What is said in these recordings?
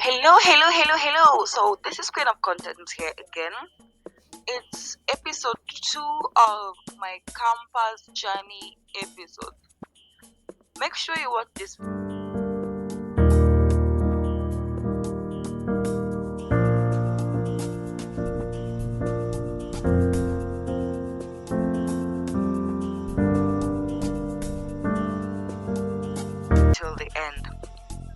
Hello. So this is Queen of Content here again. It's episode 2 of my campus journey episode. Make sure you watch this till the end.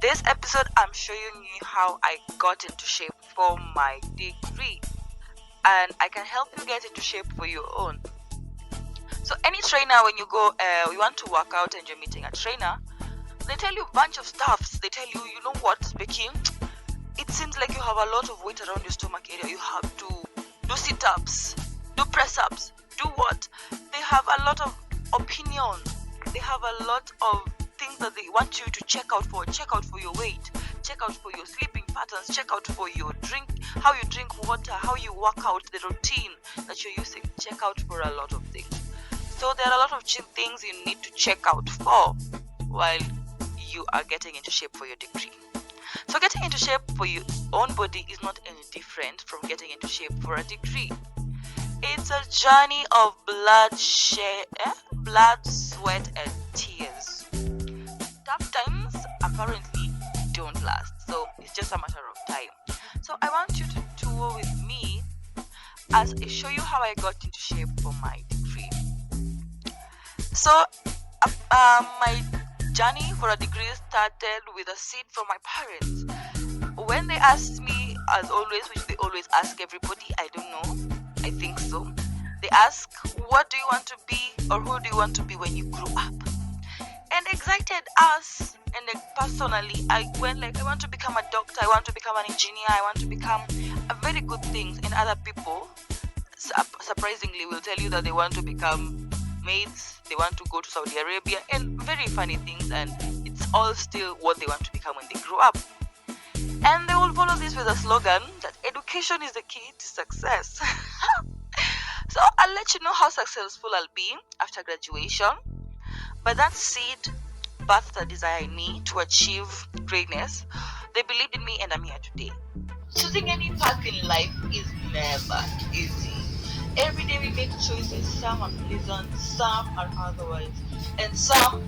This episode I'm showing you how I got into shape for my degree, and I can help you get into shape for your own. So any trainer, when you go, you want to work out and you're meeting a trainer, they tell you a bunch of stuffs. They tell you, you know what, Becky, it seems like you have a lot of weight around your stomach area. You have to do sit-ups, do press-ups, do what? They have a lot of opinions. They have a lot of things that they want you to check out for. Check out for your weight, check out for your sleeping patterns, check out for your drink, how you drink water, how you work out, the routine that you're using. Check out for a lot of things. So there are a lot of things you need to check out for while you are getting into shape for your degree. So getting into shape for your own body is not any different from getting into shape for a degree. It's a journey of blood, sweat, and tears. Tough times apparently don't last, so it's just a matter of time. So I want you to tour with me as I show you how I got into shape for my degree. So my journey for a degree started with a seed from my parents. When they asked me, as always, which they always ask everybody, I don't know, I think so, they ask, what do you want to be, or who do you want to be when you grow up? And excited us, and like personally, I went like, I want to become a doctor, I want to become an engineer, I want to become a very good things. And other people, surprisingly, will tell you that they want to become maids, they want to go to Saudi Arabia, and very funny things, and it's all still what they want to become when they grow up. And they will follow this with a slogan that education is the key to success. So I'll let you know how successful I'll be after graduation. But that seed birthed a desire in me to achieve greatness. They believed in me, and I'm here today. Choosing any path in life is never easy. Every day we make choices, some are pleasant, some are otherwise, and some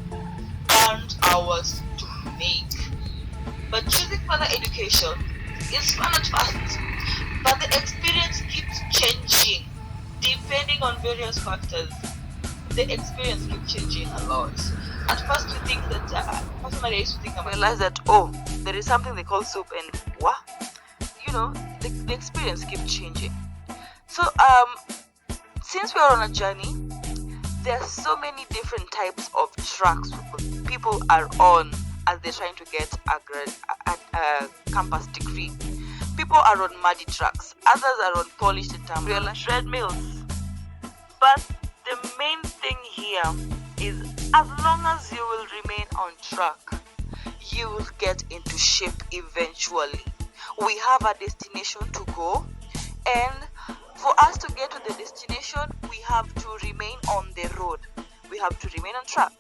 aren't ours to make. But choosing further education is fun at first, but the experience keeps changing depending on various factors. The experience keeps changing a lot. At first, we think that, personally, I used to think I realized that, there is something they call soup, and what? The experience keeps changing. So, since we are on a journey, there are so many different types of tracks people are on as they're trying to get a campus degree. People are on muddy tracks, others are on polished and treadmills. But the main thing here is, as long as you will remain on track, you will get into shape eventually. We have a destination to go, and for us to get to the destination, we have to remain on the road. We have to remain on track.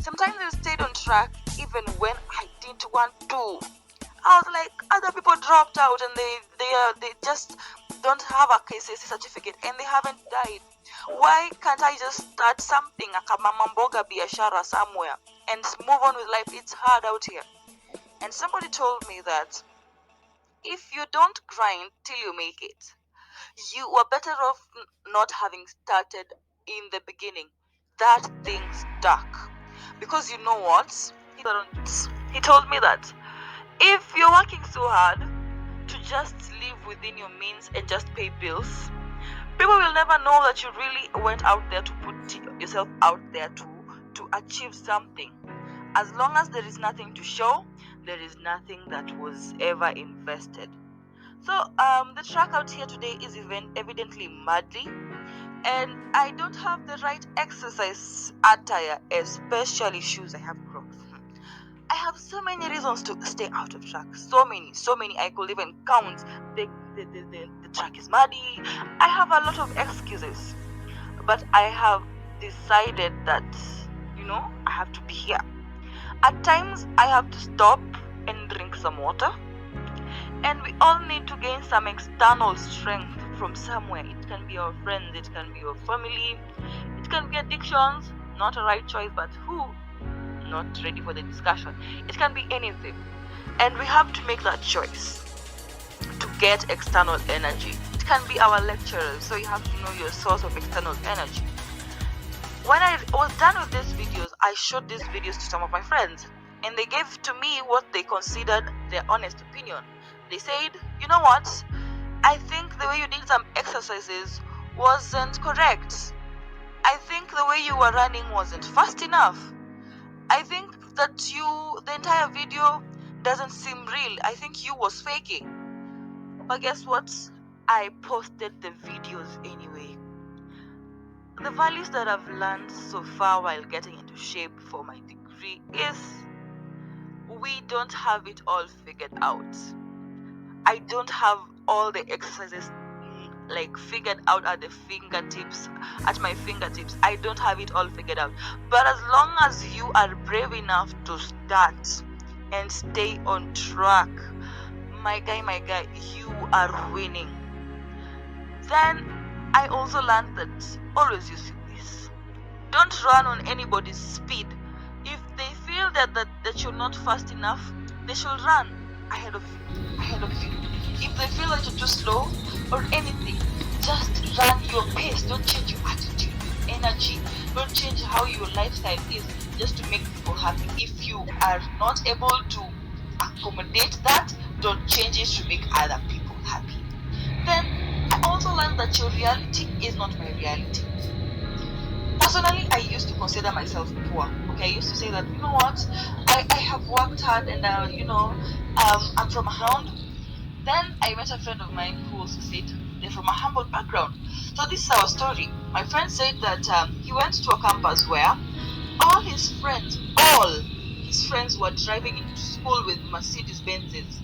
Sometimes I stayed on track even when I didn't want to. I was like, other people dropped out and they just don't have a KCC certificate and they haven't died. Why can't I just start something, a mama mboga biashara somewhere, and move on with life? It's hard out here. And somebody told me that if you don't grind till you make it, you were better off not having started in the beginning. That thing stuck. Because you know what? He told me that if you're working so hard to just live within your means and just pay bills, people will never know that you really went out there to put yourself out there to achieve something. As long as there is nothing to show, there is nothing that was ever invested. So the track out here today is evidently muddy, and I don't have the right exercise attire, especially shoes. I have Crocs. I have so many reasons to stay out of track. So many. I could even count. The track is muddy. I have a lot of excuses, but I have decided that I have to be here. At times, I have to stop and drink some water. And we all need to gain some external strength from somewhere. It can be our friends, it can be your family, it can be addictions, not a right choice, but who? Not ready for the discussion. It can be anything. And we have to make that choice to get external energy. It can be our lecturers, so you have to know your source of external energy. When I was done with these videos, I showed these videos to some of my friends, and they gave to me what they considered their honest opinion. They said, you know what? I think the way you did some exercises wasn't correct. I think the way you were running wasn't fast enough. I think that the entire video doesn't seem real. I think you was faking. But guess what? I posted the videos anyway. The values that I've learned so far while getting into shape for my degree is we don't have it all figured out. I don't have all the exercises figured out at my fingertips. I don't have it all figured out. But as long as you are brave enough to start and stay on track, my guy, you are winning. Then I also learned that always use this. Don't run on anybody's speed. If they feel that you're not fast enough, they should run ahead of you. If they feel that you're too slow or anything, just run your pace. Don't change your attitude, your energy. Don't change how your lifestyle is just to make people happy. If you are not able to accommodate that, don't change it to make other people happy. Then I also learned that your reality is not my reality. Personally, I used to consider myself poor. Okay, I used to say that, you know what, I have worked hard and I'm from a hound. Then I met a friend of mine who also said they're from a humble background. So this is our story. My friend said that he went to a campus where all his friends were driving into school with Mercedes Benzes,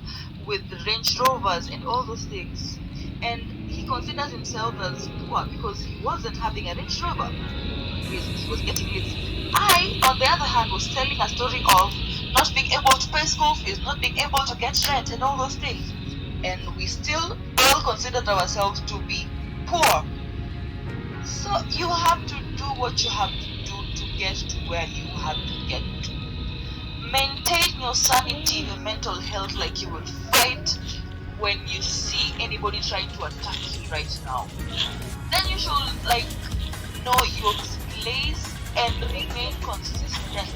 with Range Rovers and all those things. And he considers himself as poor because he wasn't having a Range Rover. He was getting lazy. I, on the other hand, was telling a story of not being able to pay school fees, not being able to get rent and all those things. And we still all considered ourselves to be poor. So you have to do what you have to do to get to where you have to get to. Maintain your sanity, your mental health, like you will fight when you see anybody trying to attack you right now. Then you should know your place and remain consistent.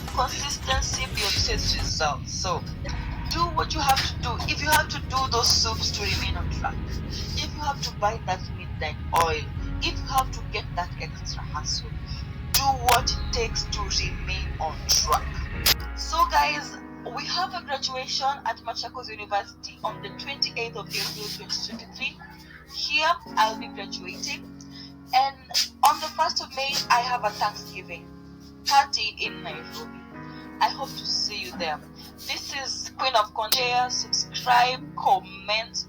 Consistency builds results. So do what you have to do. If you have to do those soups to remain on track, if you have to buy that midnight oil, if you have to get that extra hustle, do what it takes to remain on track. So guys, we have a graduation at Machakos University on the 28th of April 2023. Here I'll be graduating, and on the 1st of May I have a Thanksgiving party in Nairobi. I hope to see you there. This is Queen of Content. Share, subscribe, comment,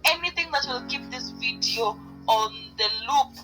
anything that will keep this video on the loop